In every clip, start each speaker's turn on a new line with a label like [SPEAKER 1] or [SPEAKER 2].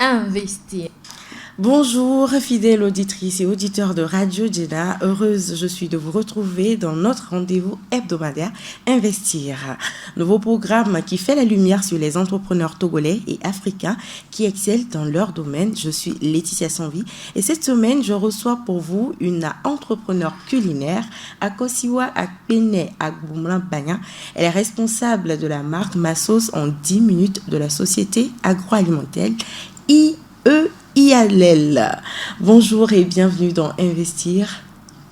[SPEAKER 1] Investir.
[SPEAKER 2] Bonjour, fidèles auditrices et auditeurs de Radio Djena. Heureuse je suis de vous retrouver dans notre rendez-vous hebdomadaire Investir. Nouveau programme qui fait la lumière sur les entrepreneurs togolais et africains qui excellent dans leur domaine. Je suis Laetitia Sanvi et cette semaine, je reçois pour vous une entrepreneur culinaire, Akosiwa Akpene Agboumlan Banya. Elle est responsable de la marque Massos en 10 minutes de la société agroalimentaire IALEL. Bonjour et bienvenue dans Investir.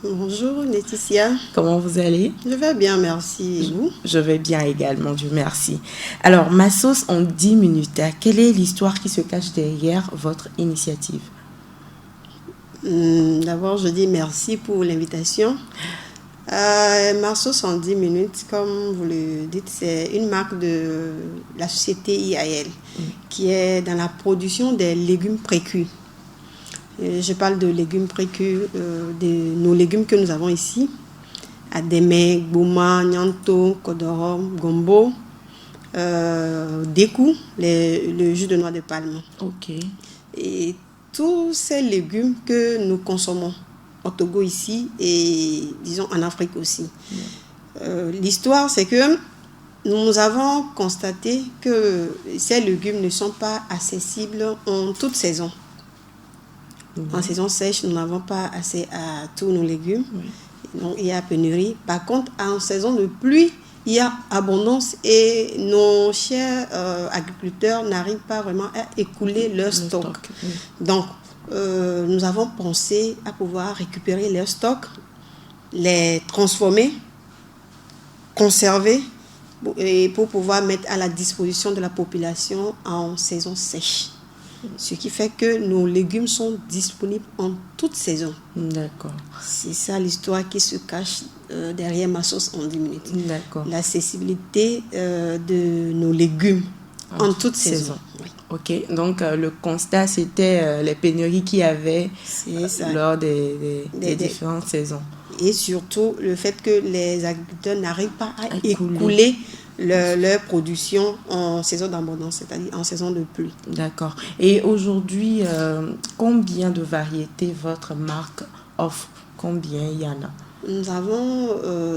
[SPEAKER 3] Bonjour Laetitia.
[SPEAKER 2] Comment vous allez?
[SPEAKER 3] Je vais bien, merci. Et vous?
[SPEAKER 2] Je vais bien également, Dieu merci. Alors, Massos en 10 minutes, quelle est l'histoire qui se cache derrière votre initiative?
[SPEAKER 3] D'abord, je dis merci pour l'invitation. Massos en 10 minutes, comme vous le dites, c'est une marque de la société IAL qui est dans la production des légumes précuits. Je parle de légumes précuits, de nos légumes que nous avons ici. Adémé, Gouma, Nyanto, Kodorom, Gombo, Décou, le jus de noix de palme.
[SPEAKER 2] Ok.
[SPEAKER 3] Et tous ces légumes que nous consommons au Togo ici et disons en Afrique aussi. L'histoire, c'est que nous avons constaté que ces légumes ne sont pas accessibles en toute saison. En saison sèche, nous n'avons pas accès à tous nos légumes. Donc, il y a pénurie. Par contre, en saison de pluie, il y a abondance et nos chers agriculteurs n'arrivent pas vraiment à écouler leur stock. Donc, nous avons pensé à pouvoir récupérer leur stock, les transformer, conserver et pour pouvoir mettre à la disposition de la population en saison sèche. Ce qui fait que nos légumes sont disponibles en toute saison.
[SPEAKER 2] D'accord.
[SPEAKER 3] C'est ça l'histoire qui se cache derrière Massos en 10 minutes.
[SPEAKER 2] D'accord.
[SPEAKER 3] L'accessibilité de nos légumes en toute saison. Oui.
[SPEAKER 2] Ok, donc le constat c'était les pénuries qu'il y avait lors des différentes saisons.
[SPEAKER 3] Et surtout le fait que les agriculteurs n'arrivent pas à écouler leur production en saison d'abondance, c'est-à-dire en saison de pluie.
[SPEAKER 2] D'accord. Et aujourd'hui, combien de variétés votre marque offre? Combien il y en a?
[SPEAKER 3] Nous avons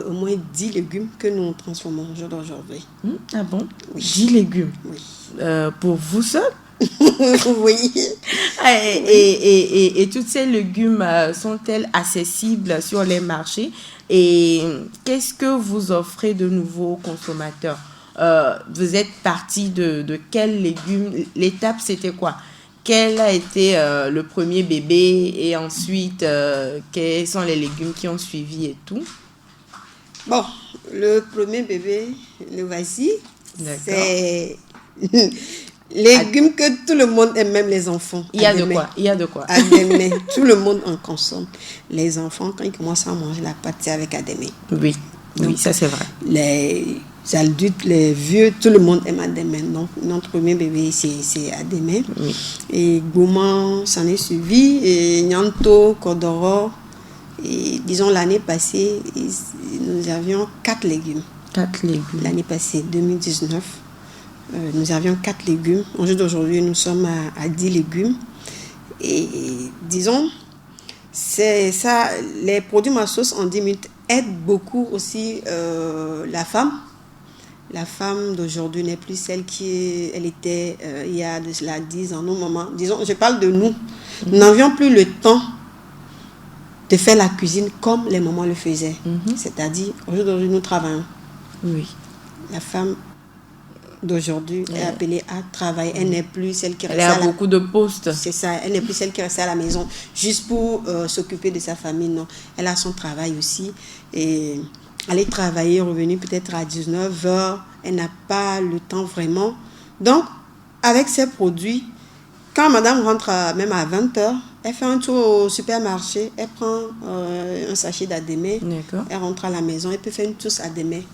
[SPEAKER 3] au moins 10 légumes que nous transformons au jour d'aujourd'hui.
[SPEAKER 2] Ah bon?
[SPEAKER 3] Oui.
[SPEAKER 2] 10 légumes?
[SPEAKER 3] Oui.
[SPEAKER 2] Pour vous seul?
[SPEAKER 3] Oui.
[SPEAKER 2] Et tous ces légumes sont-elles accessibles sur les marchés? Et qu'est-ce que vous offrez de nouveau aux consommateurs? Vous êtes parti de quels légumes? L'étape, c'était quoi? Quel a été le premier bébé? Et ensuite, quels sont les légumes qui ont suivi et tout?
[SPEAKER 3] Bon, le premier bébé, le voici.
[SPEAKER 2] D'accord.
[SPEAKER 3] C'est légumes que tout le monde aime, même les enfants.
[SPEAKER 2] Il y a de quoi?
[SPEAKER 3] Adémé. Tout le monde en consomme. Les enfants, quand ils commencent à manger la pâte, c'est avec Adémé.
[SPEAKER 2] Oui,
[SPEAKER 3] Donc,
[SPEAKER 2] oui, ça c'est vrai.
[SPEAKER 3] Les adultes, les vieux, tout le monde aime Adémé. Donc, notre premier bébé, c'est Adémé.
[SPEAKER 2] Oui.
[SPEAKER 3] Et Gouma s'en est suivi. Et Nyanto, Kodoro. Et disons, l'année passée, nous avions 4 légumes.
[SPEAKER 2] 4 légumes.
[SPEAKER 3] L'année passée, 2019. Nous avions 4 légumes. Aujourd'hui, nous sommes à 10 légumes. Et disons, c'est ça, les produits Massos en 10 minutes aident beaucoup aussi la femme. La femme d'aujourd'hui n'est plus celle elle était il y a de cela 10 ans, nos mamans. Disons, je parle de nous. Nous n'avions plus le temps de faire la cuisine comme les mamans le faisaient. C'est-à-dire, aujourd'hui, nous travaillons.
[SPEAKER 2] Oui.
[SPEAKER 3] La femme d'aujourd'hui est appelée à travailler. Elle n'est plus celle qui reste
[SPEAKER 2] à beaucoup de postes.
[SPEAKER 3] C'est ça. Elle n'est plus celle qui reste à la maison juste pour s'occuper de sa famille. Non. Elle a son travail aussi. Et aller travailler, revenir peut-être à 19h. Elle n'a pas le temps vraiment. Donc, avec ces produits, quand madame rentre même à 20h, elle fait un tour au supermarché. Elle prend un sachet d'Adémé. Elle rentre à la maison. Elle peut faire une touche Adémé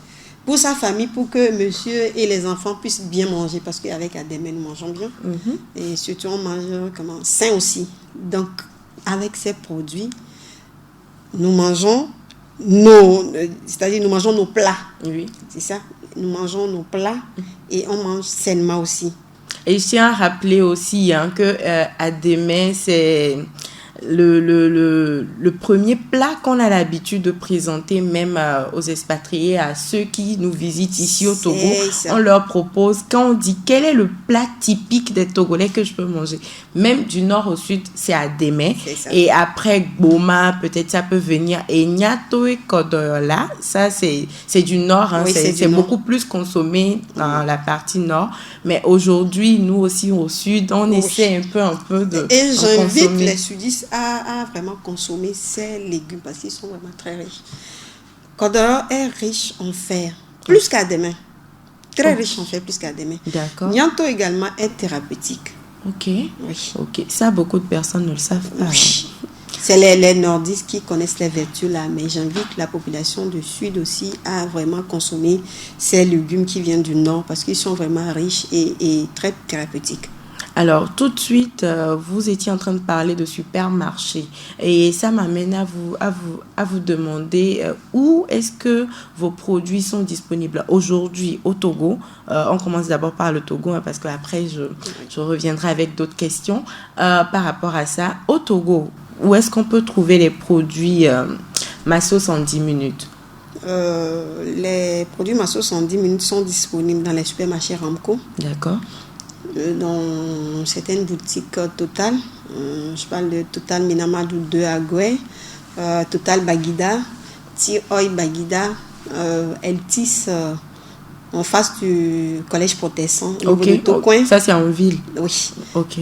[SPEAKER 3] pour sa famille, pour que monsieur et les enfants puissent bien manger, parce qu'avec Adémé, nous mangeons bien. Et surtout, on mange sain aussi. Donc, avec ces produits, nous mangeons c'est-à-dire nous mangeons nos plats.
[SPEAKER 2] Oui.
[SPEAKER 3] C'est ça. Nous mangeons nos plats et on mange sainement aussi.
[SPEAKER 2] Et je tiens à rappeler aussi que Adémé, c'est le premier plat qu'on a l'habitude de présenter même aux expatriés, à ceux qui nous visitent ici au Togo. On leur propose, quand on dit quel est le plat typique des Togolais que je peux manger, même du nord au sud, c'est Adémé. Et après Gboma, peut-être ça peut venir. Et Nyato et Kodola, ça c'est du nord, hein. Oui, c'est beaucoup plus consommé dans la partie nord. Mais aujourd'hui, nous aussi au sud, on essaie un peu de
[SPEAKER 3] et j'invite les sudistes à vraiment consommer ces légumes parce qu'ils sont vraiment très riches. Kodoro est riche en fer, plus qu'Adémé. Très riche en fer, plus qu'Adémé.
[SPEAKER 2] D'accord.
[SPEAKER 3] Nyanto également est thérapeutique.
[SPEAKER 2] Ok. Oui. Ok. Ça, beaucoup de personnes ne le savent pas.
[SPEAKER 3] Oui. C'est les nordistes qui connaissent les vertus là, mais j'invite la population du sud aussi à vraiment consommer ces légumes qui viennent du nord parce qu'ils sont vraiment riches et très thérapeutiques.
[SPEAKER 2] Alors, tout de suite, vous étiez en train de parler de supermarché et ça m'amène à vous demander où est-ce que vos produits sont disponibles aujourd'hui au Togo. On commence d'abord par le Togo parce qu'après, je reviendrai avec d'autres questions par rapport à ça. Au Togo, où est-ce qu'on peut trouver les produits Massos en 10 minutes?
[SPEAKER 3] Les produits Massos en 10 minutes sont disponibles dans les supermarchés Ramco.
[SPEAKER 2] D'accord.
[SPEAKER 3] Dans certaines boutiques Total, je parle de Total Minamadou 2 à Goué, Total Baguida, T-Oil Baguida, Eltis en face du collège protestant.
[SPEAKER 2] Ok, ça c'est en ville.
[SPEAKER 3] Oui.
[SPEAKER 2] Ok.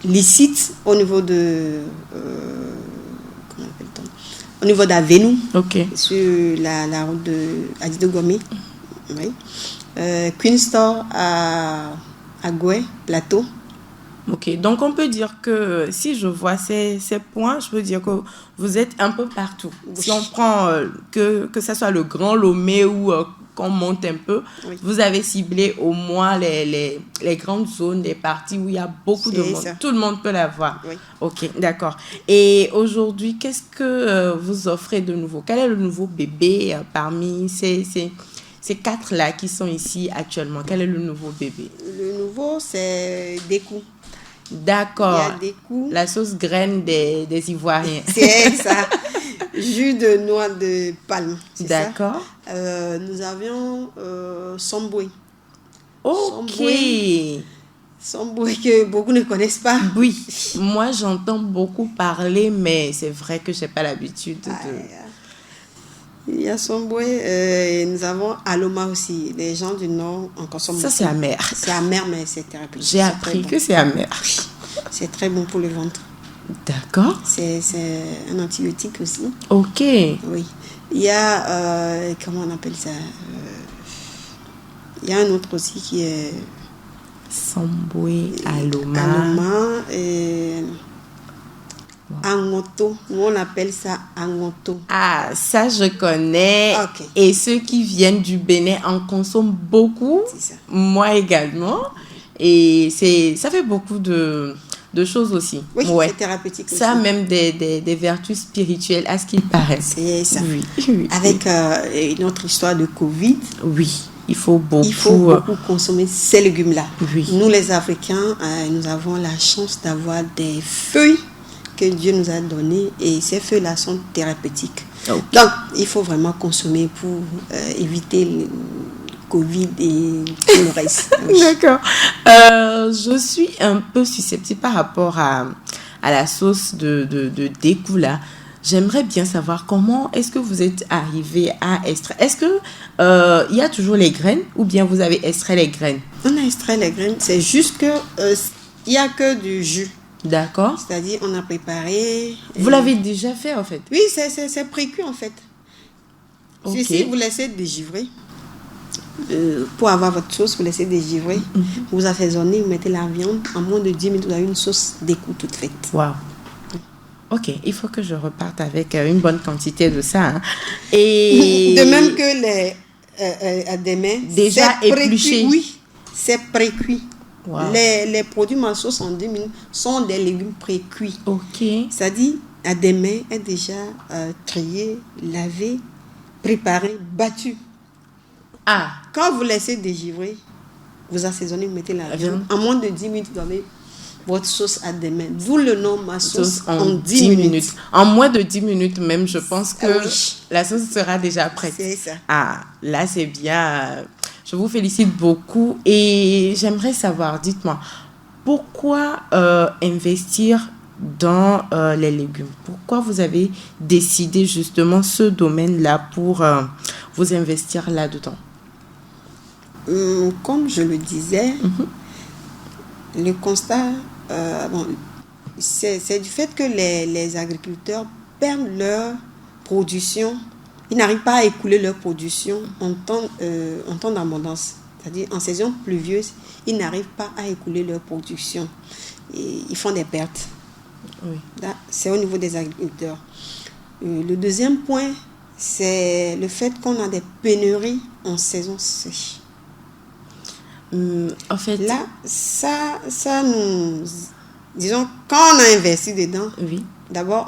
[SPEAKER 3] Licite au niveau de comment appelle-t-on, au niveau d'Avenou.
[SPEAKER 2] Ok.
[SPEAKER 3] Sur la route de Adido Gomé. Oui. Queen Store à Goué, Plateau.
[SPEAKER 2] Ok, donc on peut dire que si je vois ces points, je peux dire que vous êtes un peu partout. Oui. Si on prend que ce soit le Grand Lomé ou qu'on monte un peu, oui. Vous avez ciblé au moins les grandes zones, les parties où il y a beaucoup de monde. Ça. Tout le monde peut l'avoir. Oui. Ok, d'accord. Et aujourd'hui, qu'est-ce que vous offrez de nouveau? Quel est le nouveau bébé parmi ces 4-là qui sont ici actuellement? Quel est le nouveau bébé? Le
[SPEAKER 3] nouveau, c'est Décou.
[SPEAKER 2] D'accord.
[SPEAKER 3] Il y a Décou.
[SPEAKER 2] La sauce graine des Ivoiriens.
[SPEAKER 3] C'est ça. Jus de noix de palme.
[SPEAKER 2] D'accord.
[SPEAKER 3] Nous avions Samboué.
[SPEAKER 2] Ok.
[SPEAKER 3] Samboué que beaucoup ne connaissent pas.
[SPEAKER 2] Oui. Moi, j'entends beaucoup parler, mais c'est vrai que je n'ai pas l'habitude de...
[SPEAKER 3] Il y a Samboué, nous avons Aloma aussi. Les gens du Nord en consomment.
[SPEAKER 2] Ça, c'est amer.
[SPEAKER 3] C'est amer, mais c'est thérapeutique.
[SPEAKER 2] J'ai appris que c'est amer.
[SPEAKER 3] C'est très bon pour le ventre.
[SPEAKER 2] D'accord.
[SPEAKER 3] C'est un antibiotique aussi.
[SPEAKER 2] Ok.
[SPEAKER 3] Oui. Il y a, comment on appelle ça il y a un autre aussi qui est...
[SPEAKER 2] Samboué, Aloma.
[SPEAKER 3] Aloma et... Angoto, nous on appelle ça Angoto.
[SPEAKER 2] Ah, ça je connais.
[SPEAKER 3] Okay.
[SPEAKER 2] Et ceux qui viennent du Bénin en consomment beaucoup.
[SPEAKER 3] C'est ça.
[SPEAKER 2] Moi également. Et ça fait beaucoup de choses aussi.
[SPEAKER 3] Oui, ouais. C'est thérapeutique aussi.
[SPEAKER 2] Ça a même des vertus spirituelles à ce qu'il paraît.
[SPEAKER 3] C'est ça.
[SPEAKER 2] Oui.
[SPEAKER 3] Avec une autre histoire de Covid.
[SPEAKER 2] Oui. Il faut beaucoup
[SPEAKER 3] consommer ces légumes-là.
[SPEAKER 2] Oui.
[SPEAKER 3] Nous les Africains, nous avons la chance d'avoir des feuilles que Dieu nous a donné et ces feuilles-là sont thérapeutiques. Okay. Donc, il faut vraiment consommer pour éviter le Covid et tout le reste.
[SPEAKER 2] Oui. D'accord. Je suis un peu susceptible par rapport à la sauce de Décou là. J'aimerais bien savoir comment est-ce que vous êtes arrivé à extraire. Est-ce que il y a toujours les graines ou bien vous avez extrait les graines?
[SPEAKER 3] On a extrait les graines. C'est juste que il y a que du jus.
[SPEAKER 2] D'accord.
[SPEAKER 3] C'est-à-dire, on a préparé...
[SPEAKER 2] Vous l'avez déjà fait, en fait?
[SPEAKER 3] Oui, c'est précuit, en fait. Okay. Si vous laissez dégivrer, pour avoir votre sauce, vous laissez dégivrer, vous assaisonnez, vous mettez la viande, en moins de 10 minutes, vous avez une sauce Décou toute faite.
[SPEAKER 2] Waouh. Ok, il faut que je reparte avec une bonne quantité de ça. Hein. Et...
[SPEAKER 3] De même que les Adémé,
[SPEAKER 2] déjà épluché.
[SPEAKER 3] Oui, c'est précuit.
[SPEAKER 2] Wow.
[SPEAKER 3] Les produits Massos en 10 minutes sont des légumes précuits.
[SPEAKER 2] Ok.
[SPEAKER 3] C'est-à-dire, Adémé est déjà trié, lavé, préparé, battu.
[SPEAKER 2] Ah.
[SPEAKER 3] Quand vous laissez dégivrer, vous assaisonnez, vous mettez la viande.
[SPEAKER 2] viande.
[SPEAKER 3] En moins de 10 minutes, vous avez votre sauce à des mains. D'où le nom ma sauce en 10
[SPEAKER 2] 10
[SPEAKER 3] minutes.
[SPEAKER 2] En moins de 10 minutes même, je pense que
[SPEAKER 3] Oui.
[SPEAKER 2] la sauce sera déjà prête.
[SPEAKER 3] C'est ça.
[SPEAKER 2] Ah, là, c'est bien. Je vous félicite beaucoup et j'aimerais savoir, dites-moi, pourquoi investir dans les légumes? Pourquoi vous avez décidé justement ce domaine-là pour vous investir là-dedans?
[SPEAKER 3] Comme je le disais, le constat, c'est du fait que les agriculteurs perdent leur production. Ils n'arrivent pas à écouler leur production en temps d'abondance. C'est-à-dire en saison pluvieuse, ils n'arrivent pas à écouler leur production. Et ils font des pertes.
[SPEAKER 2] Oui.
[SPEAKER 3] Là, c'est au niveau des agriculteurs. Le deuxième point, c'est le fait qu'on a des pénuries en saison sèche.
[SPEAKER 2] En fait,
[SPEAKER 3] Là, ça nous... Disons, quand on a investi dedans,
[SPEAKER 2] oui.
[SPEAKER 3] d'abord,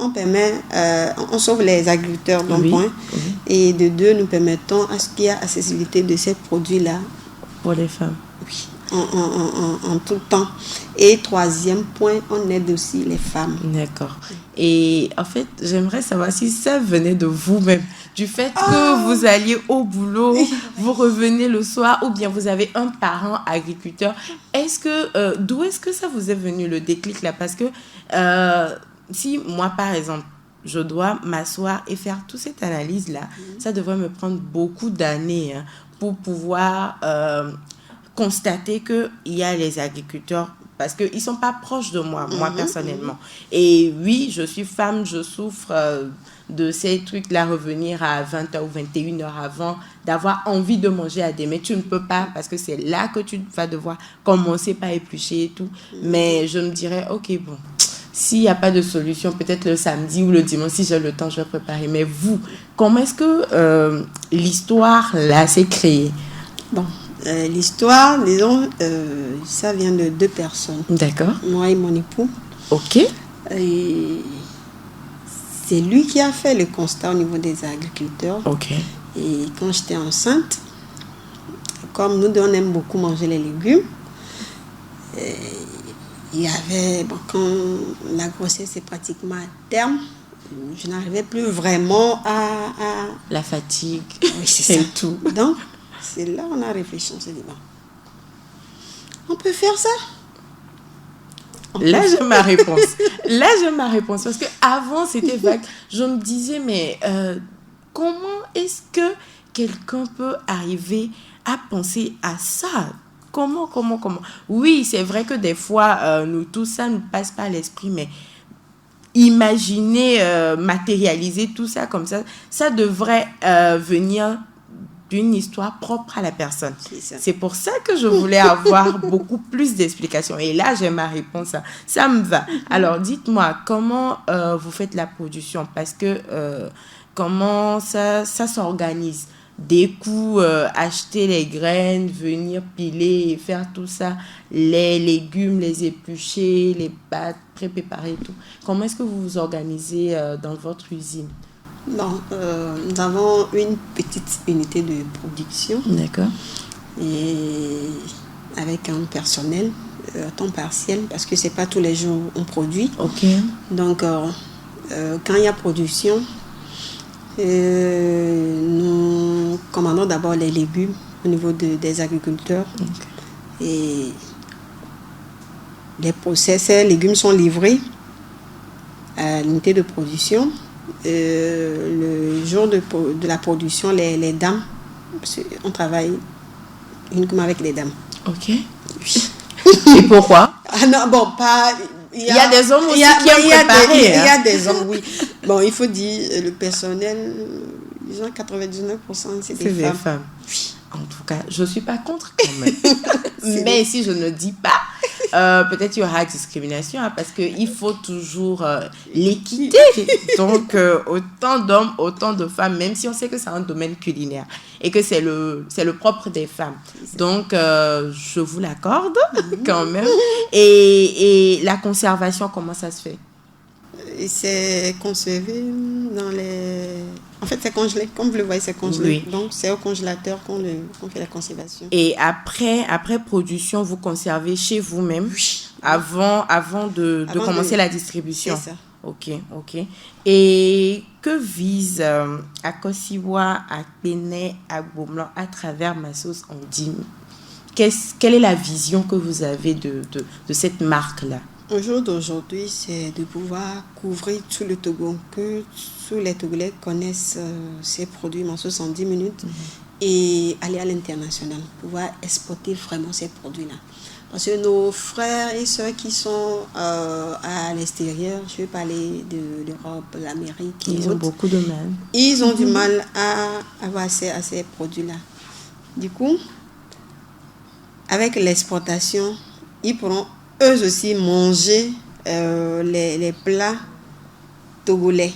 [SPEAKER 3] on sauve les agriculteurs d'un
[SPEAKER 2] Oui,
[SPEAKER 3] point.
[SPEAKER 2] oui.
[SPEAKER 3] Et de deux, nous permettons à ce qu'il y ait accessibilité de ces produits-là.
[SPEAKER 2] Pour les femmes.
[SPEAKER 3] Oui, en tout temps. Et troisième point, on aide aussi les femmes.
[SPEAKER 2] D'accord. Et en fait, j'aimerais savoir si ça venait de vous-même, du fait que vous alliez au boulot, vous revenez le soir, ou bien vous avez un parent agriculteur. D'où est-ce que ça vous est venu le déclic là? Parce que si moi, par exemple, je dois m'asseoir et faire toute cette analyse-là, ça devrait me prendre beaucoup d'années pour pouvoir constater qu'il y a les agriculteurs, parce qu'ils ne sont pas proches de moi, moi personnellement. Et oui, je suis femme, je souffre de ces trucs-là, revenir à 20h ou 21h avant, d'avoir envie de manger à des... Mais tu ne peux pas, parce que c'est là que tu vas devoir commencer par éplucher et tout. Mais je me dirais, ok, bon, s'il n'y a pas de solution, peut-être le samedi ou le dimanche, si j'ai le temps, je vais préparer. Mais vous, comment est-ce que l'histoire, là, s'est créée?
[SPEAKER 3] Bon, l'histoire, disons, ça vient de deux personnes.
[SPEAKER 2] D'accord.
[SPEAKER 3] Moi et mon époux.
[SPEAKER 2] Ok.
[SPEAKER 3] Et c'est lui qui a fait le constat au niveau des agriculteurs.
[SPEAKER 2] Ok.
[SPEAKER 3] Et quand j'étais enceinte, comme nous deux, on aime beaucoup manger les légumes, il y avait, quand la grossesse est pratiquement à terme, je n'arrivais plus vraiment à...
[SPEAKER 2] La fatigue.
[SPEAKER 3] Oui, c'est ça.
[SPEAKER 2] Et tout.
[SPEAKER 3] Donc, c'est là qu'on a réfléchi, on s'est dit, bon, on peut faire ça.
[SPEAKER 2] Là, j'ai ma réponse. Parce qu'avant, c'était vague. Je me disais, mais comment est-ce que quelqu'un peut arriver à penser à ça? Comment? Oui, c'est vrai que des fois, nous, tout ça nous passe par l'esprit, mais imaginer, matérialiser tout ça comme ça devrait venir d'une histoire propre à la personne. C'est pour ça que je voulais avoir beaucoup plus d'explications. Et là, j'ai ma réponse. Ça me va. Alors, dites-moi, comment vous faites la production? Parce que comment ça s'organise? Des coups, acheter les graines, venir piler et faire tout ça, les légumes, les éplucher, les pâtes, préparer et tout. Comment est-ce que vous vous organisez dans votre usine?
[SPEAKER 3] Bon, nous avons une petite unité de production.
[SPEAKER 2] D'accord.
[SPEAKER 3] Et avec un personnel temps partiel, parce que c'est pas tous les jours on produit.
[SPEAKER 2] Ok.
[SPEAKER 3] Donc, quand il y a production, nous commandons d'abord les légumes au niveau des agriculteurs. Okay. Et ces légumes sont livrés à l'unité de production. Le jour de la production, les dames, on travaille uniquement avec les dames.
[SPEAKER 2] Ok. Oui. Et pourquoi?
[SPEAKER 3] Ah non, bon, pas...
[SPEAKER 2] Il y a des hommes aussi qui aiment préparer.
[SPEAKER 3] Il y a des hommes, oui. Bon, il faut dire, le personnel, disons 99%, c'est des femmes.
[SPEAKER 2] Oui. En tout cas, je ne suis pas contre quand même. Mais si je ne dis pas, peut-être il y aura discrimination, parce qu'il faut toujours l'équité. Donc, autant d'hommes, autant de femmes, même si on sait que c'est un domaine culinaire et que c'est le propre des femmes. Donc, je vous l'accorde quand même. Et la conservation, comment ça se fait?
[SPEAKER 3] C'est conservé dans En fait, c'est congelé. Comme vous le voyez, c'est congelé.
[SPEAKER 2] Oui.
[SPEAKER 3] Donc, c'est au congélateur qu'on fait la conservation.
[SPEAKER 2] Et après production, vous conservez chez vous-même
[SPEAKER 3] Oui.
[SPEAKER 2] avant de
[SPEAKER 3] Avant
[SPEAKER 2] commencer
[SPEAKER 3] de-
[SPEAKER 2] la distribution.
[SPEAKER 3] C'est ça.
[SPEAKER 2] Ok. Et que vise Akosiwa, Akpene, Agbomlan à travers Massos Andim? Quelle est la vision que vous avez de cette marque-là?
[SPEAKER 3] Au jour d'aujourd'hui, c'est de pouvoir couvrir tout le Togo, que tous les Togolais connaissent ces produits en 70 minutes et aller à l'international, pouvoir exporter vraiment ces produits-là. Parce que nos frères et sœurs qui sont à l'extérieur, je vais parler de l'Europe, l'Amérique,
[SPEAKER 2] Ils ont beaucoup de mal.
[SPEAKER 3] ils ont du mal à avoir accès à ces produits-là. Du coup, avec l'exportation, ils pourront eux aussi manger les plats togolais.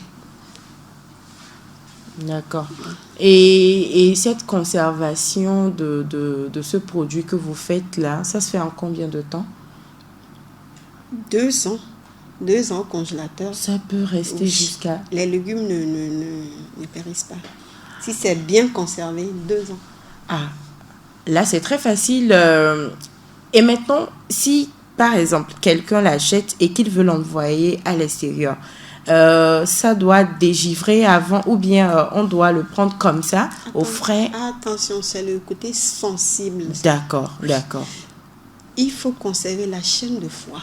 [SPEAKER 2] D'accord. Et cette conservation de ce produit que vous faites là, ça se fait en combien de temps?
[SPEAKER 3] 2 ans. 2 ans au congélateur.
[SPEAKER 2] Ça peut rester jusqu'à...
[SPEAKER 3] Les légumes ne périssent pas. Si c'est bien conservé, 2 ans.
[SPEAKER 2] Ah, là c'est très facile. Et maintenant, si par exemple quelqu'un l'achète et qu'il veut l'envoyer à l'extérieur, ça doit dégivrer avant ou bien on doit le prendre comme ça, au frais?
[SPEAKER 3] Attention, c'est le côté sensible.
[SPEAKER 2] D'accord.
[SPEAKER 3] Il faut conserver la chaîne de froid.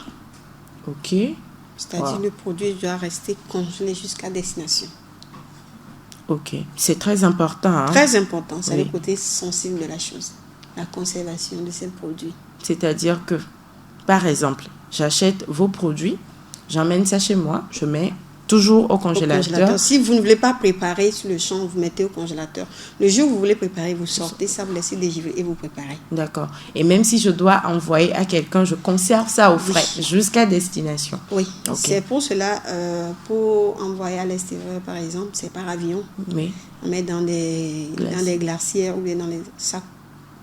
[SPEAKER 2] Ok.
[SPEAKER 3] C'est-à-dire le produit doit rester congelé jusqu'à destination.
[SPEAKER 2] Ok. C'est très important. Hein?
[SPEAKER 3] Très important, c'est
[SPEAKER 2] Oui.
[SPEAKER 3] le côté sensible de la chose. La conservation de ces produits.
[SPEAKER 2] C'est-à-dire que, par exemple, j'achète vos produits, j'emmène ça chez moi, je mets toujours au congélateur.
[SPEAKER 3] Si vous ne voulez pas préparer sur le champ, vous mettez au congélateur. Le jour où vous voulez préparer, vous sortez ça, vous laissez dégivrer et vous préparez.
[SPEAKER 2] D'accord. Et même si je dois envoyer à quelqu'un, je conserve ça au frais jusqu'à destination.
[SPEAKER 3] Oui,
[SPEAKER 2] Okay.
[SPEAKER 3] C'est pour cela, pour envoyer à l'extérieur, par exemple, c'est par avion.
[SPEAKER 2] Oui.
[SPEAKER 3] On met dans des glacières ou bien dans les sacs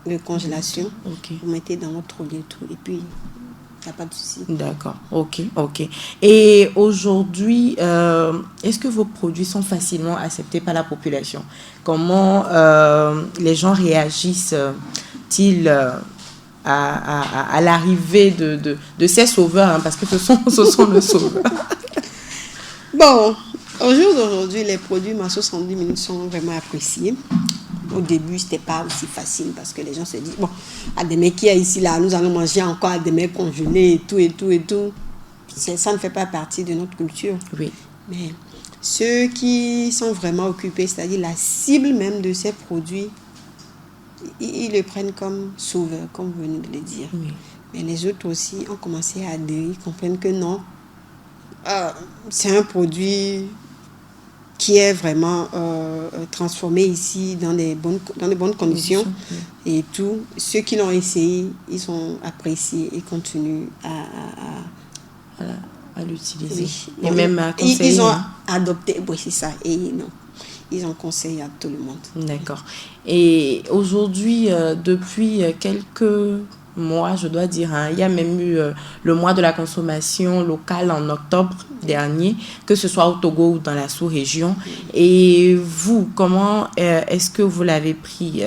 [SPEAKER 3] de congélation.
[SPEAKER 2] Ok.
[SPEAKER 3] Vous mettez dans votre lieu tout et puis il n'y a pas de souci.
[SPEAKER 2] D'accord. Ok. Et aujourd'hui, est-ce que vos produits sont facilement acceptés par la population? Comment les gens réagissent-ils à l'arrivée de ces sauveurs, hein, parce que ce sont nos sauveurs.
[SPEAKER 3] Bon, au jour d'aujourd'hui, les produits Massos 70 minutes sont vraiment appréciés. Au début, ce n'était pas aussi facile parce que les gens se disent, bon, Ademé qui est ici, là, nous allons manger encore Ademé congelé et tout. Ça ne fait pas partie de notre culture.
[SPEAKER 2] Oui.
[SPEAKER 3] Mais ceux qui sont vraiment occupés, c'est-à-dire la cible même de ces produits, ils le prennent comme sauveur, comme vous venez de le dire.
[SPEAKER 2] Oui.
[SPEAKER 3] Mais les autres aussi ont commencé à adhérer, ils comprennent que non, c'est un produit qui est vraiment transformé ici dans des bonnes conditions. Oui. Et tout. Ceux qui l'ont essayé, ils ont apprécié et continuent
[SPEAKER 2] à l'utiliser.
[SPEAKER 3] Oui.
[SPEAKER 2] Et même à conseiller.
[SPEAKER 3] Ils ont adopté, oui, c'est ça. Et non, ils ont conseillé à tout le monde.
[SPEAKER 2] D'accord. Et aujourd'hui, depuis quelques mois, je dois dire, hein, il y a même eu le mois de la consommation locale en octobre dernier, que ce soit au Togo ou dans la sous-région. Et vous, comment est-ce que vous l'avez pris?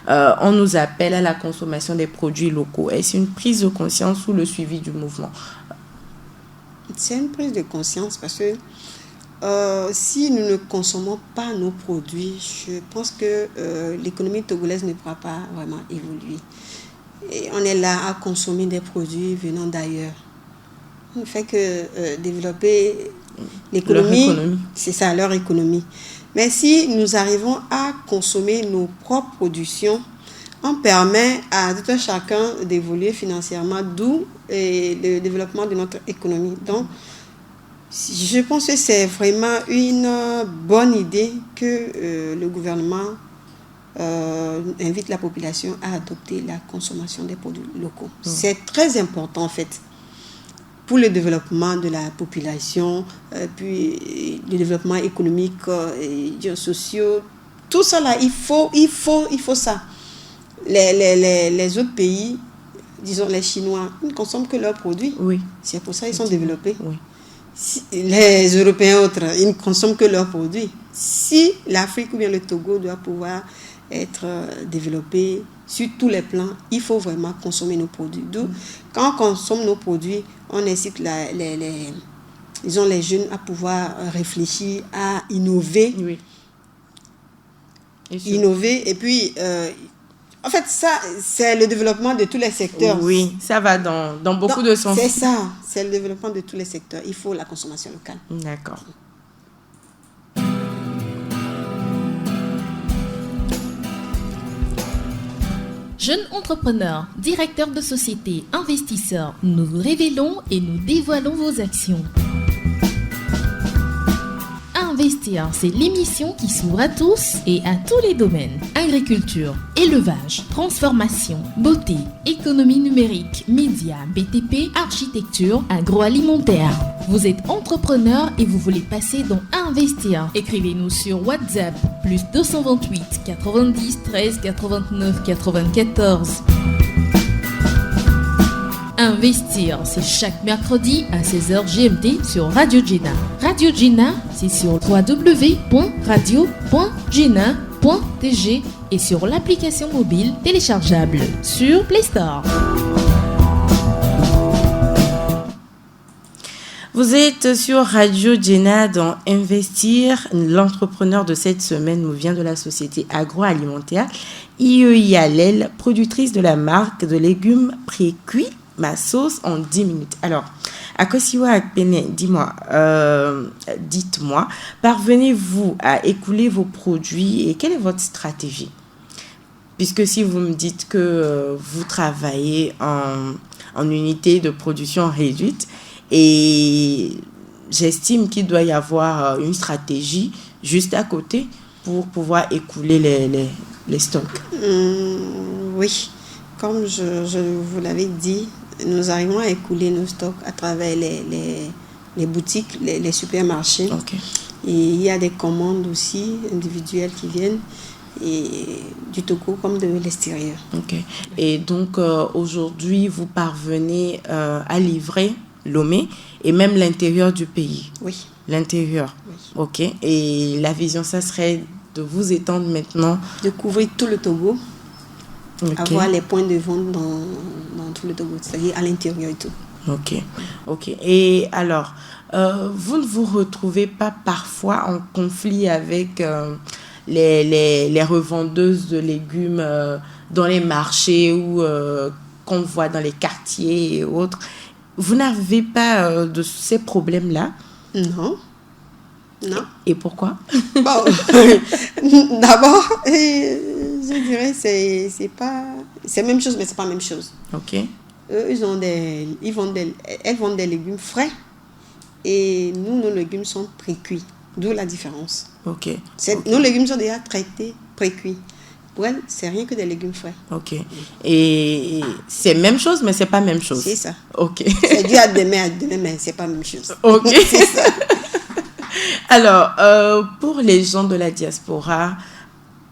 [SPEAKER 2] On nous appelle à la consommation des produits locaux. Est-ce une prise de conscience ou le suivi du mouvement?
[SPEAKER 3] C'est une prise de conscience parce que si nous ne consommons pas nos produits, je pense que l'économie togolaise ne pourra pas vraiment évoluer. Et on est là à consommer des produits venant d'ailleurs. On ne fait que développer l'économie, c'est ça, leur économie. Mais si nous arrivons à consommer nos propres productions, on permet à tout un chacun d'évoluer financièrement, d'où le développement de notre économie. Donc, je pense que c'est vraiment une bonne idée que le gouvernement invite la population à adopter la consommation des produits locaux. C'est très important en fait pour le développement de la population, puis le développement économique et social. Tout ça là, il faut ça. Les autres pays, disons les Chinois, ils ne consomment que leurs produits.
[SPEAKER 2] Oui.
[SPEAKER 3] C'est pour ça qu'ils sont développés.
[SPEAKER 2] Oui.
[SPEAKER 3] les Européens autres, ils ne consomment que leurs produits. Si l'Afrique ou bien le Togo doit pouvoir être développé sur tous les plans, il faut vraiment consommer nos produits. Donc, quand on consomme nos produits, on incite les jeunes à pouvoir réfléchir, à innover.
[SPEAKER 2] Oui.
[SPEAKER 3] Innover. Et puis, en fait, ça, c'est le développement de tous les secteurs.
[SPEAKER 2] Oui, ça va dans beaucoup de sens.
[SPEAKER 3] C'est ça, c'est le développement de tous les secteurs. Il faut la consommation locale.
[SPEAKER 2] D'accord.
[SPEAKER 1] Jeunes entrepreneurs, directeurs de société, investisseurs, nous vous révélons et nous dévoilons vos actions. Investir, c'est l'émission qui s'ouvre à tous et à tous les domaines. Agriculture, élevage, transformation, beauté, économie numérique, médias, BTP, architecture, agroalimentaire. Vous êtes entrepreneur et vous voulez passer dans Investir. Écrivez-nous sur WhatsApp, plus 228 90 13 89 94. Investir, c'est chaque mercredi à 16h GMT sur Radio Djena. Radio Djena, c'est sur www.radio.djena.tg et sur l'application mobile téléchargeable sur Play Store.
[SPEAKER 2] Vous êtes sur Radio Djena dans Investir. L'entrepreneur de cette semaine nous vient de la société agroalimentaire IEIALEL, productrice de la marque de légumes pré-cuits Ma sauce en 10 minutes. Alors, Akosiwa Akpene, dites-moi, parvenez-vous à écouler vos produits et quelle est votre stratégie? Puisque si vous me dites que vous travaillez en unité de production réduite, et j'estime qu'il doit y avoir une stratégie juste à côté pour pouvoir écouler les stocks.
[SPEAKER 3] Oui, comme je vous l'avais dit, nous arrivons à écouler nos stocks à travers les boutiques, les supermarchés.
[SPEAKER 2] Okay.
[SPEAKER 3] Et il y a des commandes aussi individuelles qui viennent, et du Togo comme de l'extérieur.
[SPEAKER 2] Okay. Et donc aujourd'hui, vous parvenez à livrer Lomé et même l'intérieur du pays.
[SPEAKER 3] Oui.
[SPEAKER 2] L'intérieur.
[SPEAKER 3] Oui.
[SPEAKER 2] Ok. Et la vision, ça serait de vous étendre maintenant.
[SPEAKER 3] De couvrir tout le Togo.
[SPEAKER 2] Okay.
[SPEAKER 3] Avoir les points de vente dans tout le Togo, c'est-à-dire à l'intérieur et tout.
[SPEAKER 2] Ok. Ok. Et alors, vous ne vous retrouvez pas parfois en conflit avec les revendeuses de légumes dans les marchés ou qu'on voit dans les quartiers et autres? Vous n'avez pas de ces problèmes-là?
[SPEAKER 3] Non. Non.
[SPEAKER 2] Et pourquoi?
[SPEAKER 3] Bon, d'abord, je dirais c'est pas, c'est la même chose, mais c'est pas la même chose.
[SPEAKER 2] Ok.
[SPEAKER 3] Eux, elles vendent des légumes frais et nous, nos légumes sont pré-cuits. D'où la différence.
[SPEAKER 2] Ok.
[SPEAKER 3] Nos légumes sont déjà traités, pré-cuits. Pour elles, c'est rien que des légumes frais.
[SPEAKER 2] Ok. Et c'est la même chose, mais c'est pas la même chose.
[SPEAKER 3] C'est ça.
[SPEAKER 2] Ok.
[SPEAKER 3] C'est dû à demain, mais c'est pas la même chose.
[SPEAKER 2] Ok.
[SPEAKER 3] C'est ça.
[SPEAKER 2] Alors, pour les gens de la diaspora,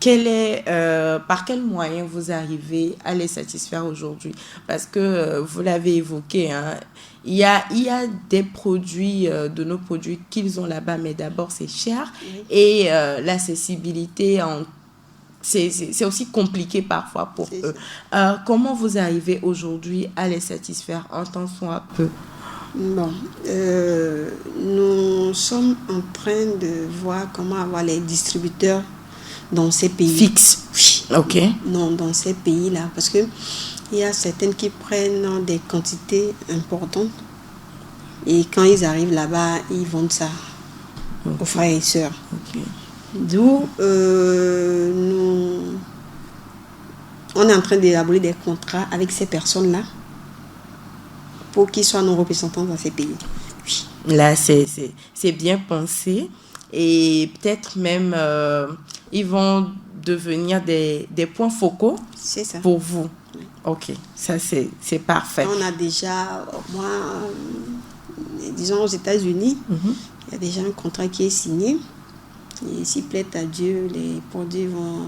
[SPEAKER 2] par quel moyen vous arrivez à les satisfaire aujourd'hui? Parce que vous l'avez évoqué, hein, il y a des produits, de nos produits qu'ils ont là-bas, mais d'abord c'est cher. Oui. Et l'accessibilité, c'est aussi compliqué parfois pour eux. Comment vous arrivez aujourd'hui à les satisfaire en tant soit peu?
[SPEAKER 3] Bon, nous sommes en train de voir comment avoir les distributeurs dans ces pays.
[SPEAKER 2] Fixes.
[SPEAKER 3] Oui.
[SPEAKER 2] Ok.
[SPEAKER 3] Non, dans ces pays-là. Parce qu'il y a certaines qui prennent des quantités importantes. Et quand ils arrivent là-bas, ils vendent ça aux frères et sœurs.
[SPEAKER 2] Okay.
[SPEAKER 3] D'où on est en train d'élaborer des contrats avec ces personnes-là pour qu'ils soient nos représentants dans ces pays. Oui.
[SPEAKER 2] Là, c'est bien pensé. Et peut-être même, ils vont devenir des points focaux pour vous.
[SPEAKER 3] Oui.
[SPEAKER 2] Ok, ça c'est parfait.
[SPEAKER 3] On a déjà, moi, disons aux États-Unis, il y a déjà un contrat qui est signé. Et s'il plaît à Dieu, les produits vont...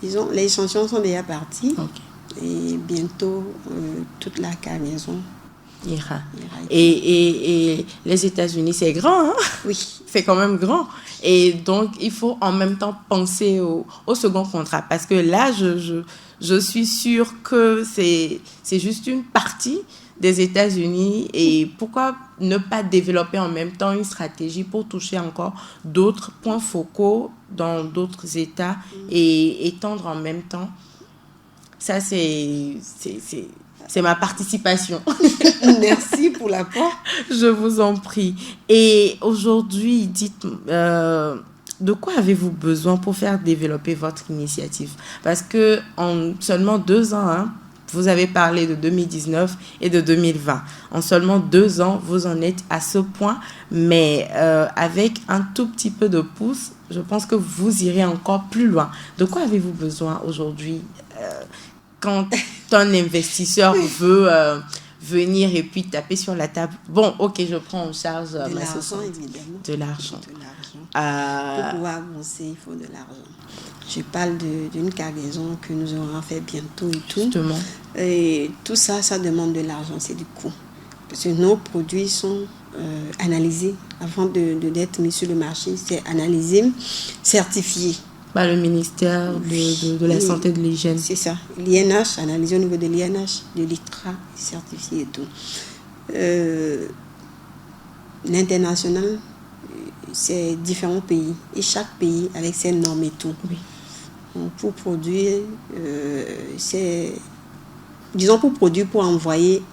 [SPEAKER 3] disons, les échantillons sont déjà partis.
[SPEAKER 2] Okay.
[SPEAKER 3] Et bientôt, toute la cargaison
[SPEAKER 2] IRA. Et les États-Unis, c'est grand, hein?
[SPEAKER 3] Oui.
[SPEAKER 2] C'est quand même grand. Et donc, il faut en même temps penser au second contrat. Parce que là, je suis sûre que c'est juste une partie des États-Unis. Et pourquoi ne pas développer en même temps une stratégie pour toucher encore d'autres points focaux dans d'autres États et étendre en même temps? Ça, c'est ma participation.
[SPEAKER 3] Merci pour l'apport.
[SPEAKER 2] Je vous en prie. Et aujourd'hui, dites, de quoi avez-vous besoin pour faire développer votre initiative? Parce que en seulement 2 ans, hein, vous avez parlé de 2019 et de 2020. En seulement 2 ans, vous en êtes à ce point, mais avec un tout petit peu de pouce, je pense que vous irez encore plus loin. De quoi avez-vous besoin aujourd'hui quand un investisseur veut venir et puis taper sur la table? Bon, ok, je prends en charge
[SPEAKER 3] de l'argent, évidemment.
[SPEAKER 2] De l'argent.
[SPEAKER 3] Pour pouvoir avancer, il faut de l'argent. Je parle d'une cargaison que nous aurons fait bientôt et tout.
[SPEAKER 2] Justement.
[SPEAKER 3] Et tout ça, ça demande de l'argent, c'est du coût. Parce que nos produits sont analysés avant d'être mis sur le marché. C'est analysé, certifié.
[SPEAKER 2] Par le ministère de la Santé et de l'Hygiène.
[SPEAKER 3] C'est ça. L'INH, analysé au niveau de l'INH, de l'ITRA, certifié et tout. L'international, c'est différents pays. Et chaque pays avec ses normes et tout.
[SPEAKER 2] Oui.
[SPEAKER 3] Donc, pour produire, pour envoyer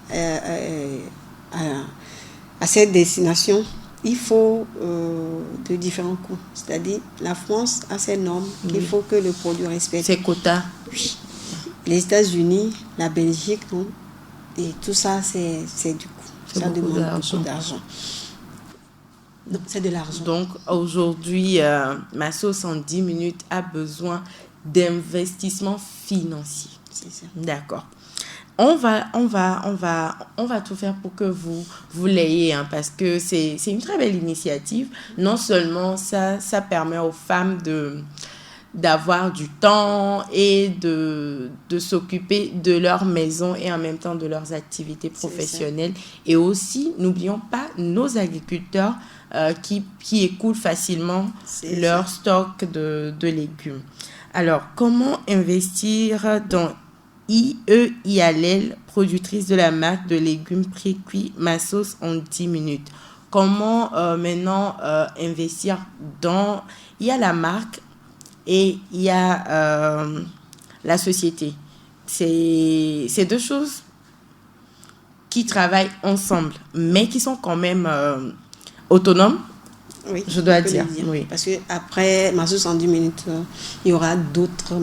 [SPEAKER 3] à cette destination, il faut de différents coûts. C'est-à-dire, la France a ses normes qu'il faut que le produit respecte.
[SPEAKER 2] Ses quotas.
[SPEAKER 3] Oui. Les États-Unis, la Belgique, non? Et tout ça, c'est du coût. Ça demande beaucoup d'argent. Donc, c'est de l'argent.
[SPEAKER 2] Donc, aujourd'hui, Massos en 10 minutes a besoin d'investissement financier.
[SPEAKER 3] C'est ça.
[SPEAKER 2] D'accord. On va tout faire pour que vous l'ayez, hein, parce que c'est une très belle initiative. Non seulement ça permet aux femmes d'avoir du temps et de s'occuper de leur maison et en même temps de leurs activités professionnelles. Et aussi, n'oublions pas nos agriculteurs qui écoulent facilement leur stock de légumes. Alors, comment investir dans IEIALEL, productrice de la marque de légumes pré-cuits Massos en 10 minutes? Comment maintenant investir dans... Il y a la marque et il y a la société. C'est 2 choses qui travaillent ensemble, mais qui sont quand même autonomes.
[SPEAKER 3] Oui,
[SPEAKER 2] je dois dire.
[SPEAKER 3] Oui. Parce qu'après Massos en 10 minutes, il y aura d'autres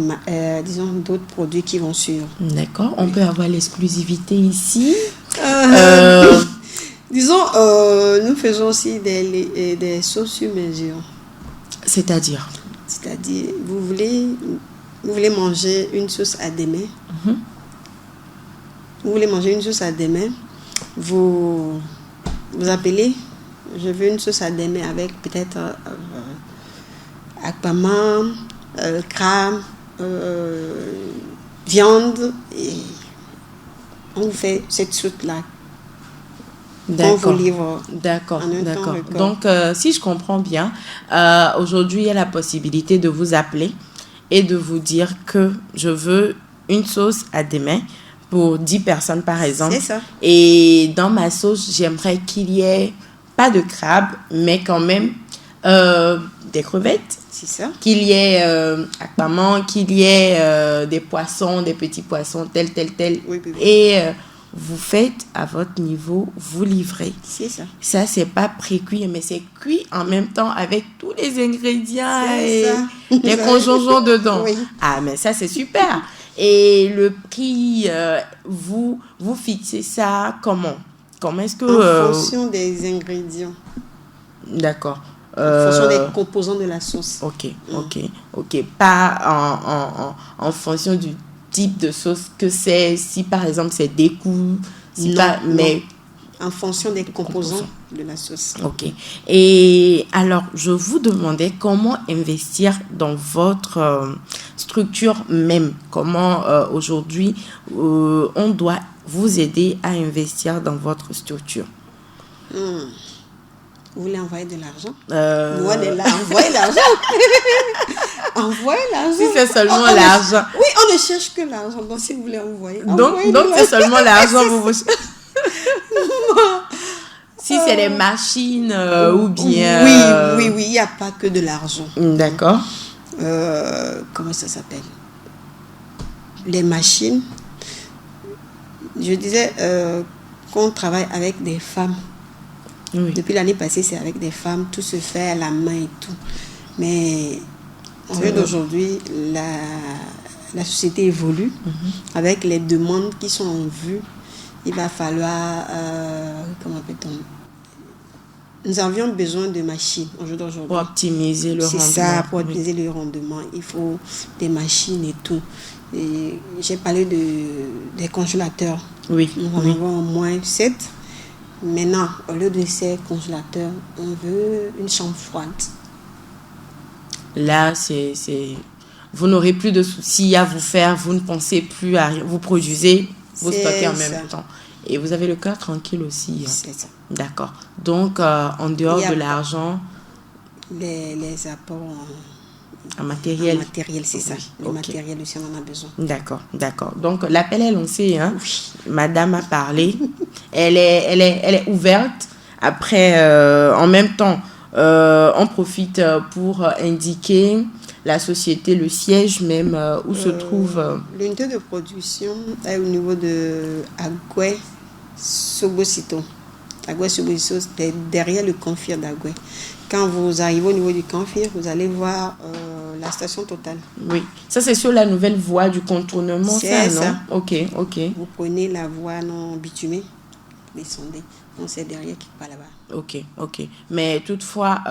[SPEAKER 3] produits qui vont suivre.
[SPEAKER 2] D'accord. On peut avoir l'exclusivité ici.
[SPEAKER 3] Disons, nous faisons aussi des sauces sur mesure. C'est-à-dire, vous voulez manger une sauce à demain. Vous voulez manger une sauce à demain. Vous appelez. Je veux une sauce à demain avec peut-être akpama, crabe, viande. Et on vous fait cette sauce-là.
[SPEAKER 2] D'accord.
[SPEAKER 3] On vous livre.
[SPEAKER 2] D'accord. Donc, si je comprends bien, aujourd'hui, il y a la possibilité de vous appeler et de vous dire que je veux une sauce à demain pour 10 personnes, par exemple.
[SPEAKER 3] C'est ça.
[SPEAKER 2] Et dans ma sauce, j'aimerais qu'il y ait pas de crabe, mais quand même des crevettes.
[SPEAKER 3] C'est ça.
[SPEAKER 2] Qu'il y ait akpama, qu'il y ait des poissons, des petits poissons, tel.
[SPEAKER 3] Oui.
[SPEAKER 2] Et vous faites à votre niveau, vous livrez.
[SPEAKER 3] C'est ça.
[SPEAKER 2] Ça, c'est pas pré-cuit, mais c'est cuit en même temps avec tous les ingrédients et les conjongements dedans.
[SPEAKER 3] Oui.
[SPEAKER 2] Ah, mais ça, c'est super. Et le prix, vous fixez ça comment? Comment est-ce que...
[SPEAKER 3] En fonction des ingrédients.
[SPEAKER 2] D'accord.
[SPEAKER 3] En fonction des composants de la sauce.
[SPEAKER 2] Ok. Pas en fonction du type de sauce que c'est. Si par exemple c'est des coups. Mais
[SPEAKER 3] en fonction des composants de la sauce.
[SPEAKER 2] Ok. Et alors, je vous demandais comment investir dans votre structure même. Comment aujourd'hui on doit vous aider à investir dans votre structure?
[SPEAKER 3] Vous voulez envoyer de l'argent? Envoyer l'argent. Envoyer l'argent.
[SPEAKER 2] Si c'est seulement l'argent.
[SPEAKER 3] Oui, on ne cherche que l'argent. Donc, si vous voulez envoyer.
[SPEAKER 2] Donc c'est seulement l'argent. Si c'est les machines ou bien...
[SPEAKER 3] Oui, il n'y a pas que de l'argent.
[SPEAKER 2] D'accord.
[SPEAKER 3] Comment ça s'appelle? Les machines. Je disais qu'on travaille avec des femmes.
[SPEAKER 2] Oui.
[SPEAKER 3] Depuis l'année passée, c'est avec des femmes. Tout se fait à la main et tout. Mais en fait, d'aujourd'hui, la société évolue avec les demandes qui sont en vue. Il va falloir... comment appelle-t-on? Nous avions besoin de machines aujourd'hui.
[SPEAKER 2] Pour optimiser le rendement.
[SPEAKER 3] C'est ça, pour optimiser le rendement. Il faut des machines et tout. Et j'ai parlé des congélateurs.
[SPEAKER 2] Oui.
[SPEAKER 3] Nous en avons au moins 7. Maintenant, au lieu de ces congélateurs, on veut une chambre froide.
[SPEAKER 2] Là, vous n'aurez plus de soucis à vous faire. Vous ne pensez plus à rien. Vous produisez, vous stockez en même temps. Et vous avez le cœur tranquille aussi.
[SPEAKER 3] C'est ça.
[SPEAKER 2] D'accord. Donc, en dehors de l'argent...
[SPEAKER 3] Les apports
[SPEAKER 2] en matériel.
[SPEAKER 3] En matériel, c'est ça. Le matériel aussi, on en a besoin.
[SPEAKER 2] D'accord. Donc, l'appel est lancé. Oui. Madame a parlé. Elle est ouverte. Après, en même temps, on profite pour indiquer la société, le siège même, où se trouve...
[SPEAKER 3] L'unité de production est au niveau de Agoué Sobosito. Agoué Sobosito, c'est derrière le Confir d'Agoué. Quand vous arrivez au niveau du Confir, vous allez voir la station Total.
[SPEAKER 2] Oui, ça c'est sur la nouvelle voie du contournement,
[SPEAKER 3] c'est
[SPEAKER 2] ça, non? Ok.
[SPEAKER 3] Vous prenez la voie non bitumée, descendez. On sait derrière qui part là-bas.
[SPEAKER 2] Ok. Mais toutefois,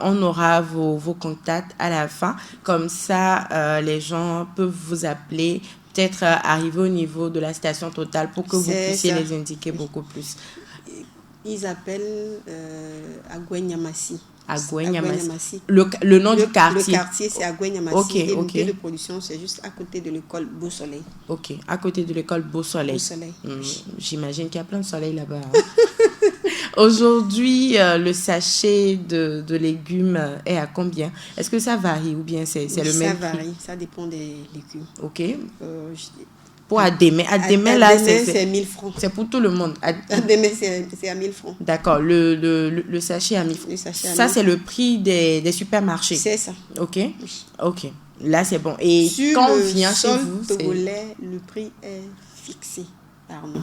[SPEAKER 2] on aura vos contacts à la fin. Comme ça, les gens peuvent vous appeler, peut-être arriver au niveau de la station Total pour que vous puissiez les indiquer beaucoup plus.
[SPEAKER 3] Ils appellent Agoué Niamassi.
[SPEAKER 2] Agoué Niamassi. Le nom du quartier.
[SPEAKER 3] Le quartier, c'est Agoué Niamassi. Et l'unité de production, c'est juste à côté de l'école Beau Soleil.
[SPEAKER 2] Ok, à côté de l'école Beau Soleil. J'imagine qu'il y a plein de soleil là-bas. Aujourd'hui, le sachet de légumes est à combien? Est-ce que ça varie ou bien c'est le même prix?
[SPEAKER 3] Ça varie, ça dépend des légumes.
[SPEAKER 2] Ok. Pour Adémé, là,
[SPEAKER 3] c'est 1000 francs.
[SPEAKER 2] C'est pour tout le monde.
[SPEAKER 3] Adémé, c'est à 1000 francs.
[SPEAKER 2] D'accord, le sachet à 1000 francs. Ça, c'est le prix des supermarchés.
[SPEAKER 3] C'est ça.
[SPEAKER 2] Ok. Là, c'est bon. Et quand on vient chez vous,
[SPEAKER 3] togolais, le prix est fixé par nous.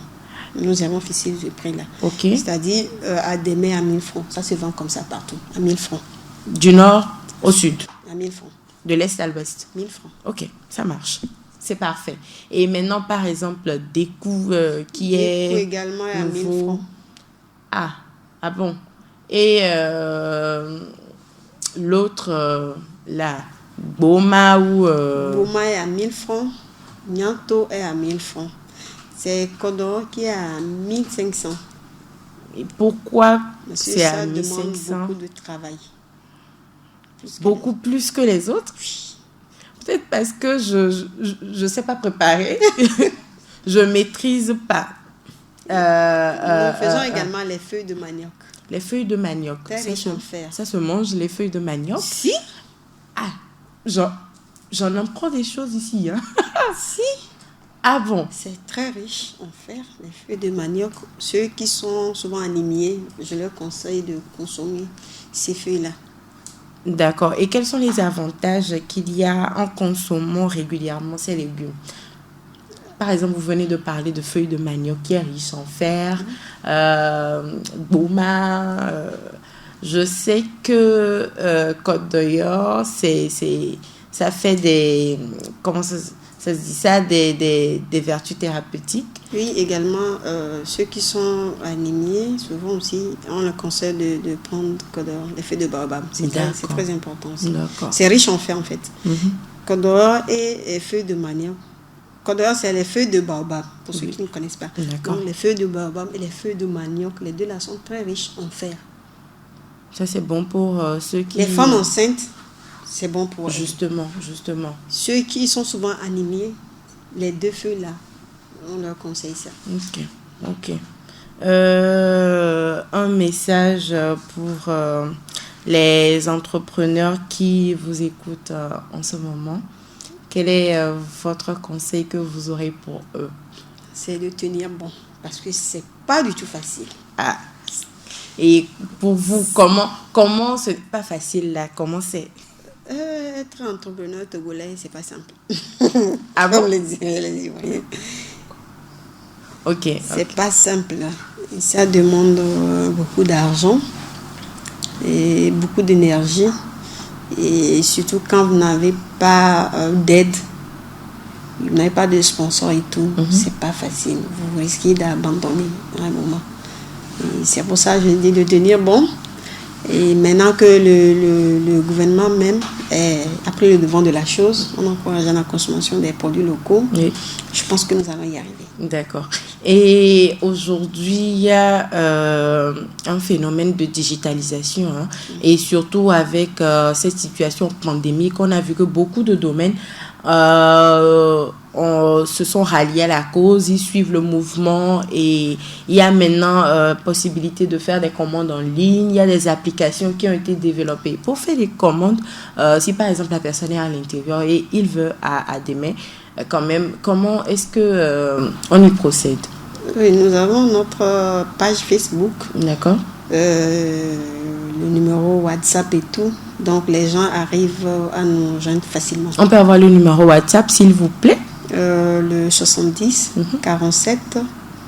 [SPEAKER 3] Nous avons fixé ce prix-là.
[SPEAKER 2] Ok.
[SPEAKER 3] C'est-à-dire, Adémé à 1000 francs. Ça se vend comme ça partout, à 1000 francs.
[SPEAKER 2] Du nord au sud?
[SPEAKER 3] À 1000 francs.
[SPEAKER 2] De l'est à l'ouest?
[SPEAKER 3] 1000 francs.
[SPEAKER 2] Ok, ça marche. C'est parfait. Et maintenant, par exemple, Décou qui est
[SPEAKER 3] Décou également est à 1000 francs.
[SPEAKER 2] Ah bon. Et l'autre, là, Boma ou...
[SPEAKER 3] Boma est à 1000 francs. Nianto est à 1000 francs. C'est Kodoro qui est à 1500.
[SPEAKER 2] Et pourquoi
[SPEAKER 3] c'est à 1500? Ça demande beaucoup de travail.
[SPEAKER 2] Beaucoup plus que les autres? Peut-être parce que je sais pas préparer. Je maîtrise pas.
[SPEAKER 3] Nous faisons également les feuilles de manioc.
[SPEAKER 2] Les feuilles de manioc. Ça se mange, les feuilles de manioc?
[SPEAKER 3] Si.
[SPEAKER 2] J'en apprends des choses ici.
[SPEAKER 3] Si.
[SPEAKER 2] Ah bon?
[SPEAKER 3] C'est très riche en fer, les feuilles de manioc. Ceux qui sont souvent anémiés, je leur conseille de consommer ces feuilles-là.
[SPEAKER 2] D'accord. Et quels sont les avantages qu'il y a en consommant régulièrement ces légumes? Par exemple, vous venez de parler de feuilles de manioc qui est riche en fer, Boma. Je sais que Côte d'Or, ça fait des... Comment ça se dit ça? Des vertus thérapeutiques.
[SPEAKER 3] Oui, également, ceux qui sont anémiés, souvent aussi, on leur conseille de prendre Kodor, les feuilles de baobab. C'est très important aussi. C'est riche en fer, en fait. Kodor et les feuilles de manioc. Kodor, c'est les feuilles de baobab, pour ceux qui ne connaissent pas. Donc, les feuilles de baobab et les feuilles de manioc, les deux là sont très riches en fer.
[SPEAKER 2] Ça, c'est bon pour ceux qui...
[SPEAKER 3] Les femmes enceintes, c'est bon pour elles.
[SPEAKER 2] Justement.
[SPEAKER 3] Ceux qui sont souvent anémiés, les deux feuilles là, on leur conseille ça.
[SPEAKER 2] Ok. Un message pour les entrepreneurs qui vous écoutent en ce moment. Quel est votre conseil que vous aurez pour eux?
[SPEAKER 3] C'est de tenir bon, parce que c'est pas du tout facile.
[SPEAKER 2] Ah. Et pour vous, comment c'est pas facile là? Comment c'est?
[SPEAKER 3] Être entrepreneur togolais, c'est pas simple.
[SPEAKER 2] Ah bon?
[SPEAKER 3] Comme les Ivoiriens.
[SPEAKER 2] Ok.
[SPEAKER 3] C'est pas simple. Et ça demande beaucoup d'argent et beaucoup d'énergie. Et surtout quand vous n'avez pas d'aide, vous n'avez pas de sponsor et tout, c'est pas facile. Vous risquez d'abandonner à un moment. Et c'est pour ça que je dis de tenir bon. Et maintenant que le gouvernement même a pris le devant de la chose, en encourageant la consommation des produits locaux, oui. Je pense que nous allons y arriver.
[SPEAKER 2] D'accord. Et aujourd'hui, il y a un phénomène de digitalisation, hein, et surtout avec cette situation pandémique, on a vu que beaucoup de domaines se sont ralliés à la cause, ils suivent le mouvement et il y a maintenant possibilité de faire des commandes en ligne. Il y a des applications qui ont été développées pour faire des commandes. Si par exemple la personne est à l'intérieur et il veut à demain, quand même, comment est-ce que on y procède?
[SPEAKER 3] Oui, nous avons notre page Facebook.
[SPEAKER 2] D'accord.
[SPEAKER 3] Le numéro WhatsApp et tout. Donc les gens arrivent à nous joindre facilement.
[SPEAKER 2] On peut avoir le numéro WhatsApp, s'il vous plaît?
[SPEAKER 3] Le 70 47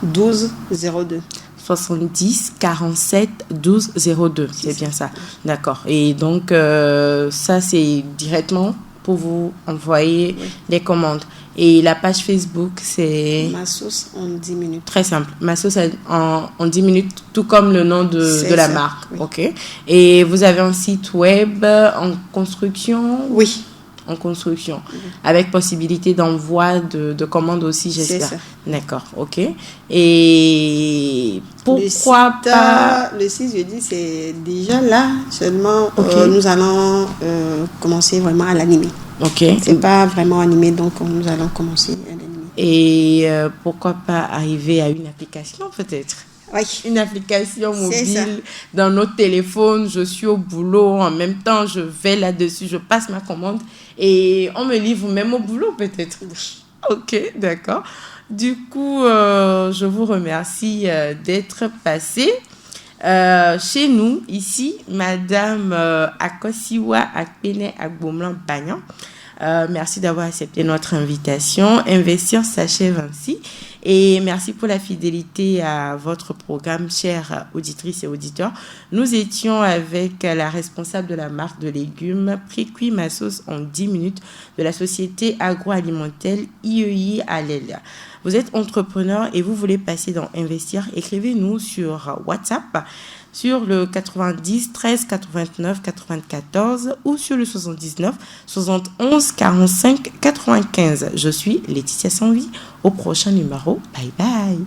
[SPEAKER 3] 12 02.
[SPEAKER 2] 70 47 12 02, c'est bien ça. D'accord. Et donc, ça, c'est directement pour vous envoyer les commandes. Et la page Facebook, c'est...
[SPEAKER 3] Ma sauce en 10 minutes.
[SPEAKER 2] Très simple. Ma sauce en 10 minutes, tout comme le nom de la marque.
[SPEAKER 3] Oui.
[SPEAKER 2] OK. Et vous avez un site web en construction?
[SPEAKER 3] Oui.
[SPEAKER 2] En construction, avec possibilité d'envoi de commandes aussi, j'espère.
[SPEAKER 3] C'est ça.
[SPEAKER 2] D'accord, ok. Et pourquoi pas...
[SPEAKER 3] Le site, je dis, c'est déjà là, seulement nous allons commencer vraiment à l'animer.
[SPEAKER 2] Ok.
[SPEAKER 3] C'est pas vraiment animé, donc nous allons commencer à l'animer.
[SPEAKER 2] Et pourquoi pas arriver à une application peut-être?
[SPEAKER 3] Oui.
[SPEAKER 2] Une application mobile dans notre téléphone, je suis au boulot, en même temps je vais là-dessus, je passe ma commande et on me livre même au boulot peut-être. Ok, d'accord. Du coup, je vous remercie d'être passé chez nous ici, Madame Akosiwa Akpene Agbomlan Bagnan. Merci d'avoir accepté notre invitation. Investir s'achève ainsi. Et merci pour la fidélité à votre programme, chères auditrices et auditeurs. Nous étions avec la responsable de la marque de légumes Prix Ma Sauce en 10 minutes de la société agroalimentaire IEI Alel. Vous êtes entrepreneur et vous voulez passer dans Investir, écrivez-nous sur WhatsApp sur le 90 13 89 94 ou sur le 79 71 45 95. Je suis Laetitia Sanvi. Au prochain numéro. Bye bye.